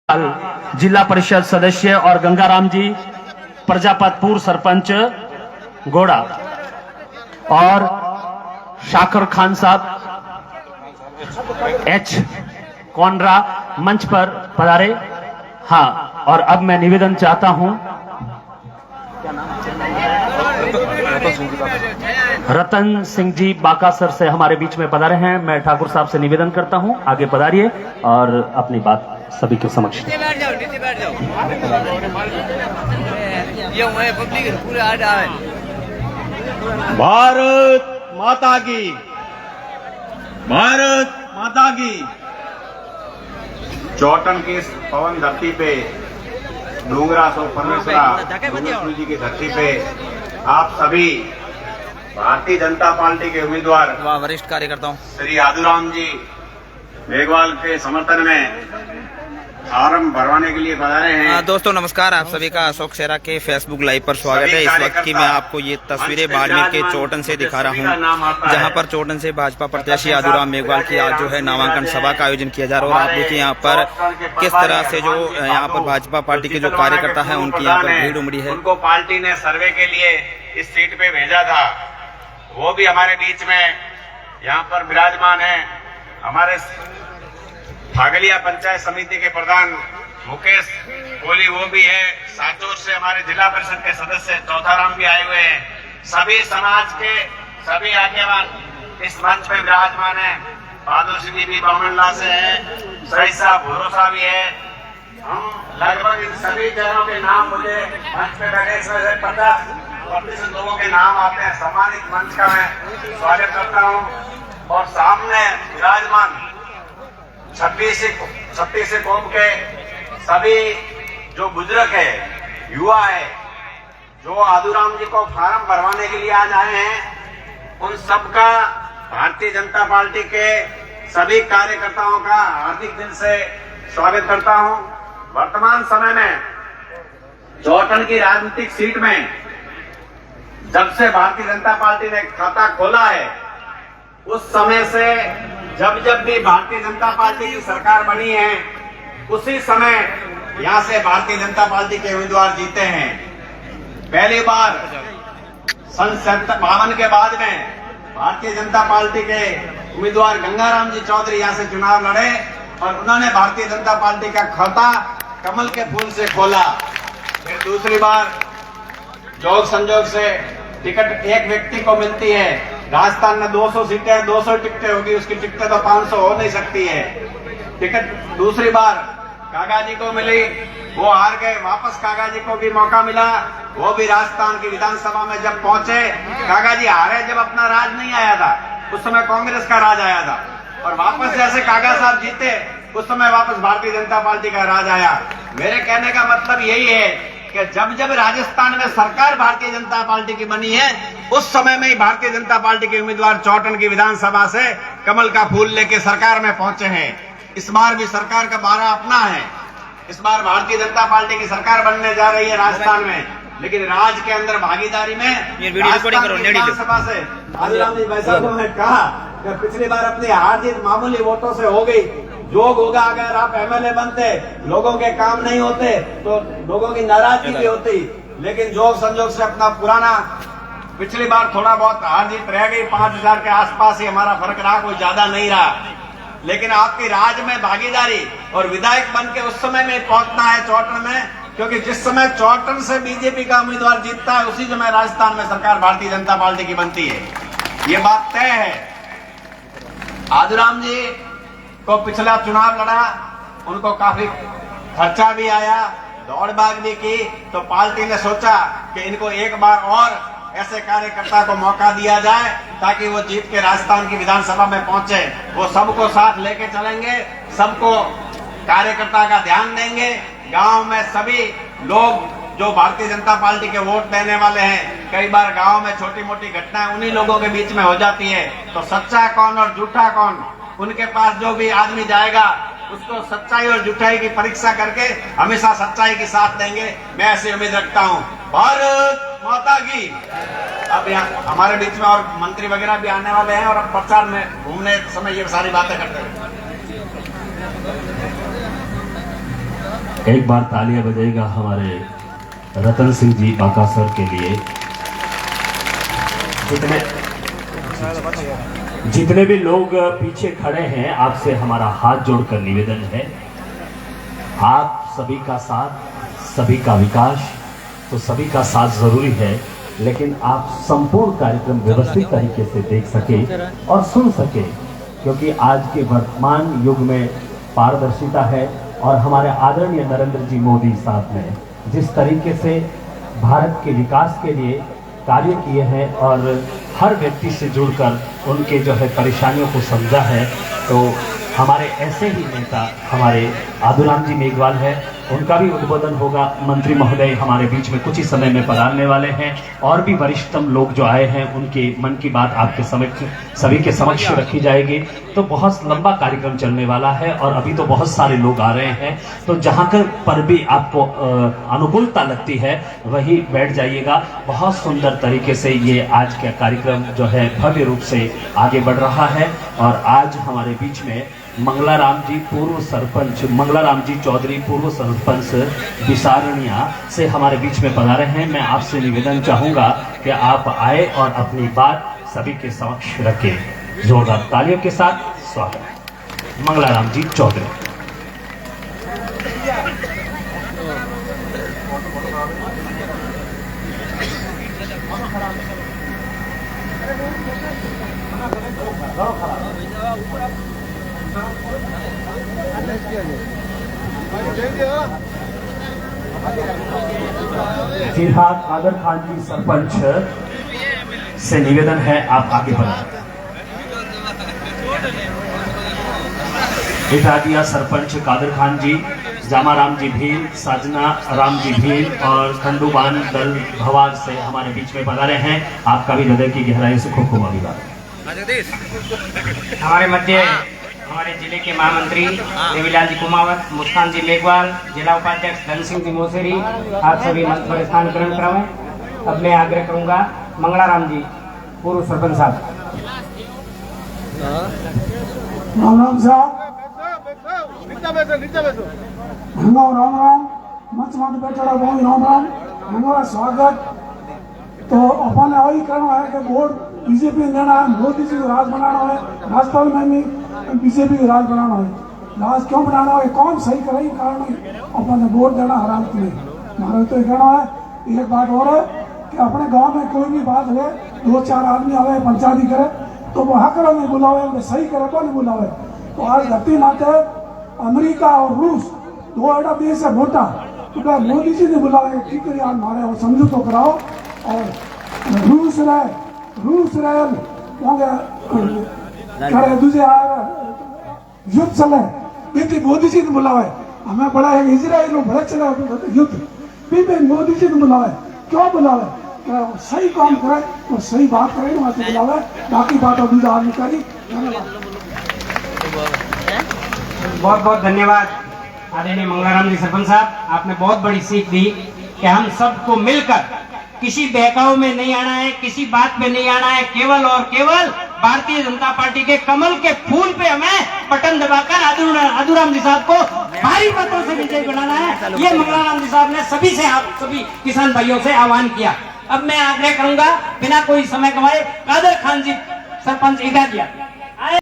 जिला परिषद सदस्य और गंगाराम जी प्रजापतपुर सरपंच गोड़ा और शाकर खान साहब एच कोनरा मंच पर पधारे। हाँ, और अब मैं निवेदन चाहता हूं, रतन सिंह जी बाका सर से हमारे बीच में पधारे हैं। मैं ठाकुर साहब से निवेदन करता हूं, आगे पधारिए और अपनी बात सभी के समक्ष। नीचे बैठ जाओ। ये पब्लिक पूरे आ जाए। भारत माता की, भारत माता की। चौटन की इस पवन धरती पे, डूंगरा सो परमेश्वरा जी की धरती पे आप सभी भारतीय जनता पार्टी के उम्मीदवार वरिष्ठ कार्यकर्ताओं श्री आदुराम जी मेघवाल के समर्थन में फार्म भरवाने के लिए पधारे हैं। दोस्तों नमस्कार, आप सभी का अशोक शेरा के फेसबुक लाइव पर स्वागत है। इस वक्त की मैं आपको ये तस्वीरें बाड़मेर के चौटन से दिखा रहा हूँ, जहाँ पर चौटन से भाजपा प्रत्याशी आदुराम मेघवाल की आज जो है नामांकन सभा का आयोजन किया जा रहा है। और आप देखिए यहाँ पर किस तरह से जो यहाँ पर भाजपा पार्टी के जो कार्यकर्ता है उनकी यहाँ पर भीड़ उमड़ी है। उनको पार्टी ने सर्वे के लिए इस सीट पे भेजा था, वो भी हमारे बीच में यहाँ पर विराजमान है। हमारे फागलिया पंचायत समिति के प्रधान मुकेश कोहली वो भी है। साचोर से हमारे जिला परिषद के सदस्य चौथाराम भी आए हुए हैं। सभी समाज के सभी आगेवान इस मंच पे विराजमान है। बहादुर सिंह भी बामनला से है, सहीसा भरोसा भी है। हम लगभग इन सभी जनों के नाम मुझे मंच पे बैठे इसमें से 50% लोगों के नाम आते हैं। सम्मानित मंच का मैं स्वागत करता हूँ। और सामने विराजमान 36 कौम के सभी जो बुजुर्ग है, युवा है, जो आदुराम जी को फार्म भरवाने के लिए आज आए हैं, उन सबका भारतीय जनता पार्टी के सभी कार्यकर्ताओं का हार्दिक दिल से स्वागत करता हूं। वर्तमान समय में चौटन की राजनीतिक सीट में जब से भारतीय जनता पार्टी ने खाता खोला है, उस समय से जब भी भारतीय जनता पार्टी की सरकार बनी है, उसी समय यहां से भारतीय जनता पार्टी के उम्मीदवार जीते हैं। पहली बार सन 52 के बाद में भारतीय जनता पार्टी के उम्मीदवार गंगाराम जी चौधरी यहां से चुनाव लड़े और उन्होंने भारतीय जनता पार्टी का खाता कमल के फूल से खोला। फिर दूसरी बार जोग संजोग से टिकट एक व्यक्ति को मिलती है। राजस्थान में 200 सीटें हैं, 200 टिकटें होगी, उसकी टिकटें तो 500 हो नहीं सकती है। टिकट दूसरी बार कागा जी को मिली, वो हार गए। वापस कागा जी को भी मौका मिला, वो भी राजस्थान की विधानसभा में जब पहुंचे, कागा जी हारे जब अपना राज नहीं आया था, उस समय कांग्रेस का राज आया था। और वापस जैसे कागा साहब जीते, उस समय वापस भारतीय जनता पार्टी का राज आया। मेरे कहने का मतलब यही है कि जब राजस्थान में सरकार भारतीय जनता पार्टी की बनी है, उस समय में ही भारतीय जनता पार्टी के उम्मीदवार चौटन की विधानसभा से कमल का फूल लेके सरकार में पहुंचे हैं। इस बार भी सरकार का बारा अपना है। इस बार भारतीय जनता पार्टी की सरकार बनने जा रही है राजस्थान में, लेकिन राज के अंदर भागीदारी में विधानसभा से आदुराम जी वैसा को मैं कहा कि पिछली बार अपनी हार जीत मामूली वोटों से हो गई। जोग होगा, अगर आप एमएलए बनते, लोगों के काम नहीं होते तो लोगों की नाराजगी भी होती, लेकिन जोग संजोग से अपना पुराना पिछली बार थोड़ा बहुत हार जीत रह गई, 5000 के आसपास ही हमारा फर्क रहा, कोई ज्यादा नहीं रहा। लेकिन आपकी राज में भागीदारी और विधायक बन के उस समय में पहुंचना है चौटन में, क्योंकि जिस समय चौटन से बीजेपी का उम्मीदवार जीतता है, उसी समय राजस्थान में सरकार भारतीय जनता पार्टी की बनती है। ये बात तय है। आदुराम जी को पिछला चुनाव लड़ा, उनको काफी खर्चा भी आया, दौड़ भाग भी की, तो पार्टी ने सोचा कि इनको एक बार और ऐसे कार्यकर्ता को मौका दिया जाए ताकि वो जीत के राजस्थान की विधानसभा में पहुंचे। वो सबको साथ लेके चलेंगे, सबको कार्यकर्ता का ध्यान देंगे। गांव में सभी लोग जो भारतीय जनता पार्टी के वोट देने वाले हैं, कई बार गांव में छोटी मोटी घटनाएं उन्हीं लोगों के बीच में हो जाती है, तो सच्चा कौन और झूठा कौन, उनके पास जो भी आदमी जाएगा उसको सच्चाई और झूठाई की परीक्षा करके हमेशा सच्चाई की साथ देंगे। मैं ऐसी उम्मीद रखता हूं। भारत माता की। अब यहाँ हमारे बीच में और मंत्री वगैरह भी आने वाले हैं और अब प्रचार में घूमने समय ये सारी बातें करते हैं। एक बार तालियां बजाएगा हमारे रतन सिंह जी बाकासर के लिए। जितने भी लोग पीछे खड़े हैं, आपसे हमारा हाथ जोड़कर निवेदन है, आप सभी का साथ, सभी का विकास, तो सभी का साथ जरूरी है, लेकिन आप संपूर्ण कार्यक्रम व्यवस्थित तरीके से देख सके और सुन सके, क्योंकि आज के वर्तमान युग में पारदर्शिता है और हमारे आदरणीय नरेंद्र जी मोदी साहब ने जिस तरीके से भारत के विकास के लिए कार्य किए हैं और हर व्यक्ति से जुड़कर उनके जो है परेशानियों को समझा है, तो हमारे ऐसे ही नेता हमारे आदुराम जी मेघवाल है, उनका भी उद्बोधन होगा। मंत्री महोदय हमारे बीच में कुछ ही समय में पधारने वाले हैं और भी वरिष्ठतम लोग जो आए हैं उनके मन की बात आपके समक्ष सभी के समक्ष रखी जाएगी। तो बहुत लंबा कार्यक्रम चलने वाला है और अभी तो बहुत सारे लोग आ रहे हैं, तो जहां पर भी आपको अनुकूलता लगती है वही बैठ जाइएगा। बहुत सुंदर तरीके से ये आज का कार्यक्रम जो है भव्य रूप से आगे बढ़ रहा है और आज हमारे बीच में मंगलाराम जी पूर्व सरपंच, मंगलाराम जी चौधरी पूर्व सरपंच बिसारनिया से हमारे बीच में पधारे हैं। मैं आपसे निवेदन चाहूंगा कि आप आए और अपनी बात सभी के समक्ष रखें। जोरदार तालियों के साथ स्वागत मंगलाराम जी चौधरी। जी हाँ, कादर खान जी सरपंच से निवेदन है आप आगे बढ़ें। इटादिया सरपंच कादर खान जी, जामाराम जी भील, साजना राम जी भील और खंडूबान दल भवार से हमारे बीच में पधारे हैं। आपका भी हृदय की गहराई से खूब खूब अभिवादन। हमारे मध्य हमारे जिले के महामंत्री देवीलाल जी कुमावत, मुस्कान जी मेघवाल, जिला उपाध्यक्ष धन सिंह जी मोसेरी, आप सभी मंच पर स्थान ग्रहण कराएं। अब मैं आग्रह करूंगा मंगलाराम जी पूर्व सरपंच साहब। राम राम साहब, राम राम, मंच में बैठा बहुत राम राम, हमारा स्वागत। तो अपन वही करना है कि वोट बीजेपी में देना है, मोदी जी को राज बनाना है, राजस्थान में भी बीजेपी को राज बनाना है। राज क्यों बनाना है, कौन सही करे कारण अपन ने वोट देना हराम के लिए। हमारा तो ये कहना है। एक बात और है कि अपने गांव में कोई भी बात है, 2-4 आदमी आवे पंचायती करे तो वो हक नहीं बुलावे, सही करे तो नहीं बुलावे। तो आज धरती माते अमेरिका और रूस दो ऐसा देश है मोटा, तो मोदी जी ने बुलावे ठीक है यार मारे और समझौता कराओ और रूस रहे करे दूसरे युद्ध चले भी मोदी जी ने बुलावे। हमें बड़ा है इजराइल में बड़े चले युद्ध भी मोदी जी ने बुलावे। क्यों बुलावे? सही काम करे तो सही बात करे वहां से बुलावे, बाकी बात और दूसरा आदमी करी। बहुत बहुत धन्यवाद आदरणीय मंगलाराम जी सरपंच साहब, आपने बहुत बड़ी सीख दी कि हम सबको मिलकर किसी बहकाव में नहीं आना है, किसी बात में नहीं आना है, केवल और केवल भारतीय जनता पार्टी के कमल के फूल पे हमें बटन दबाकर आदुराम जी साहब को भारी मतों से विजयी बनाना है। ये मंगलाराम जी साहब ने सभी से, आप सभी किसान भाइयों से आह्वान किया। अब मैं आग्रह करूंगा बिना कोई समय गंवाए कादर खान जी सरपंच इटादिया